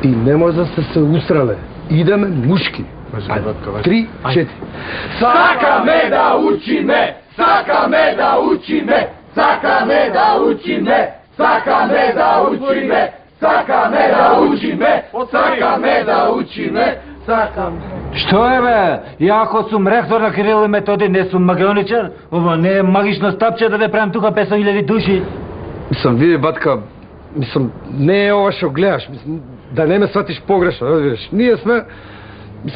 И не може да сте се усрале. Идеме мушки. 3, 4. Сакаме да учиме, сакаме да учиме, сакаме да учиме, сакаме да учиме, сакаме да учиме, сакаме да учиме, сакаме. Што е бе? Ја ако сум ректор на Кирил и Методи, не сум магионичар? Ова не е магично стапче да ве правим тука 500.000 души. Мислам, види, батка, не е ова што гледаш, да не ме сватиш погрешно, разбираш. Ние сме,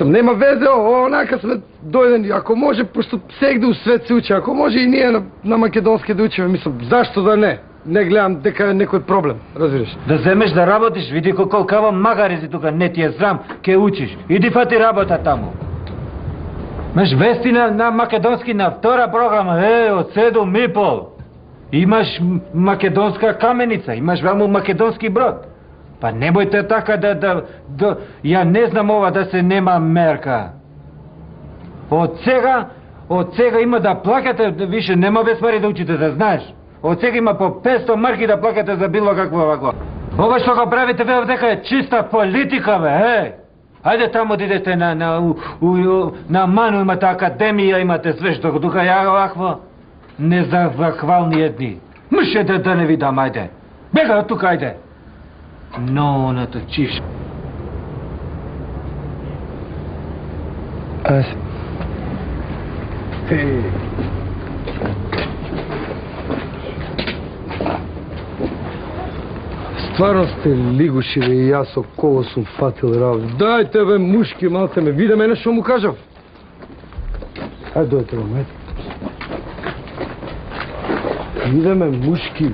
нема везе, онака сме дојдени, ако може, пошто сегде у свет се учи, ако може и ние на македонски да учиме, зашто да не? Не гледам дека е некој проблем, разбираш. Да земеш да работиш, види колкава магари си тука, не ти е срам, ке учиш. Иди фати работа таму. Имаш вести на македонски на втора програма, од 7:30. Имаш македонска каменица, имаш ваму македонски брод. Па не бојте така ја не знам ова да се нема мерка. Од сега има да плакате, више нема без пари да учите, да знаеш. Од сега има по 500 марки да плакате за било какво вако. Ова што го правите ве дека е чиста политика, бе, Ајде таму да идете на Ману, имате академија, имате све што тука ја вакво. Незахвални едни. Мшете да не видам, ајде. Бега од тука, ајде. Но, наточиш. Стварно сте лигуши, бе, и јас со кого сум фатил работа. Дајте, бе, мушки, малте ме, виде мене што му кажав. Ајде, дојте, бе, мајте. Идеме мушки.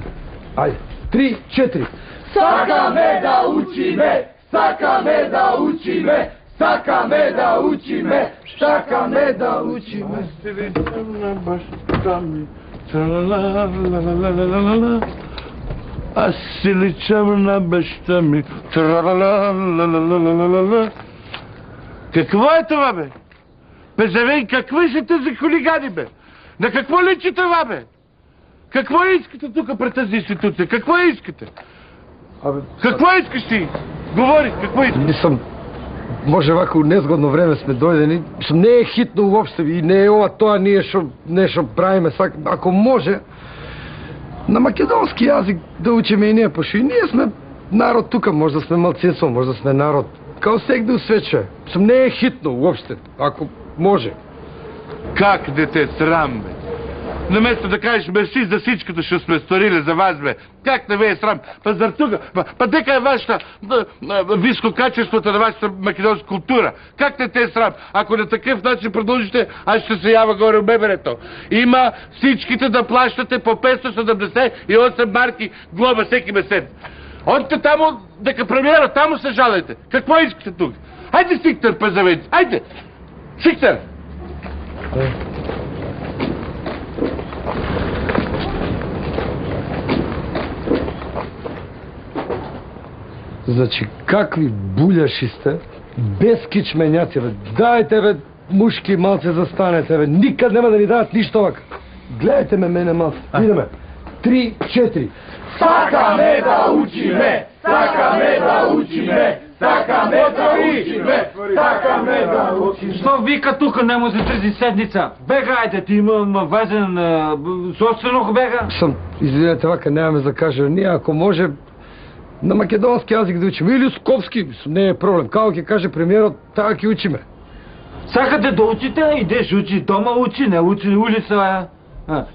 Ајде, 3, 4. Сакаме да учиме, сакаме да учиме, сакаме да учиме, сакаме да учиме. Сте видам на башта ми, тралалалалалалалала. Аз си личам на баща ми, тралалалалалалала. Какво е това, бе? Безевей, какви са тези хулигани, бе? На какво личи това, бе? Какво искате тук пред тази институция? Какво искате? Какво искаш ти? Говори, какво искаш? Може вако незгодно време сме дојдени, не е хитно уопште и не е ова тоа ние што правиме, ако може на македонски јазик да учиме и ние, пошто и ние сме народ тука, може да сме малцинство, може да сме народ, као сегде у свече. Не е хитно уопште, ако може. Как дете срам, бе? Наместо да кажеш мерси за всичкото што сме сторили за вас, бе. Как не ве е срам? Па зар тука? Па дека е вашата висококачеството на вашата македонска култура? Как не те е срам? Ако на такъв начин продължите, аз ще се ява горе у беберето. Има всичките да плащате по 578 марки глоба всеки месец. Одите таму, дека премиера, таму се жалайте. Какво искате тук? Хайде, Сиктър, пазавец, хайде! Сиктър! Значи, какви буљаши сте, без кичменјаци, бе. Дајте, бе, мушки, малце застанете, бе. Никад нема да ни дадат ништо овака. Гледајте ме, мене малце. Идеме. 3, 4. Сакаме да учиме, сакаме да учиме, сакаме да учиме, сакаме да учиме. Што вика тука, не може трези седница? Бега, ајде, ти има важен собствено бега. Извинете, вака немаме за кажа. Ние, ако може, на македонски јазик да учиме, или скопски, не е проблем. Како ќе каже премиерот, така ќе учиме. Сакате да учите, идеш учи, дома учи, не учи улица.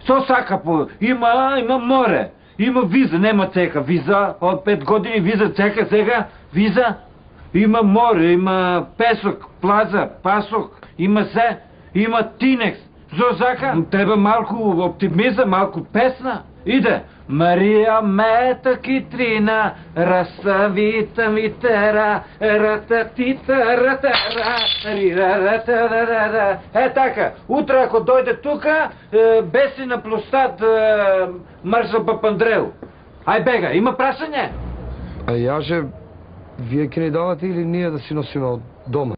Со сака по... Има море, има виза, нема цека виза, од 5 години виза, цека сега, виза. Има море, има песок, плаза, пасок, има се, има тинекс. Зо сака, треба малку оптимиза, малку песна. Иде. Марија мета китрина, расавита митера, рататита ратара, рираратарара. Така, утре ако дојде тука, беси на площад Маршал Папандреу. Ај бега, има прашање? А јаже, вие ќе ни давате или ние да си носиме од дома?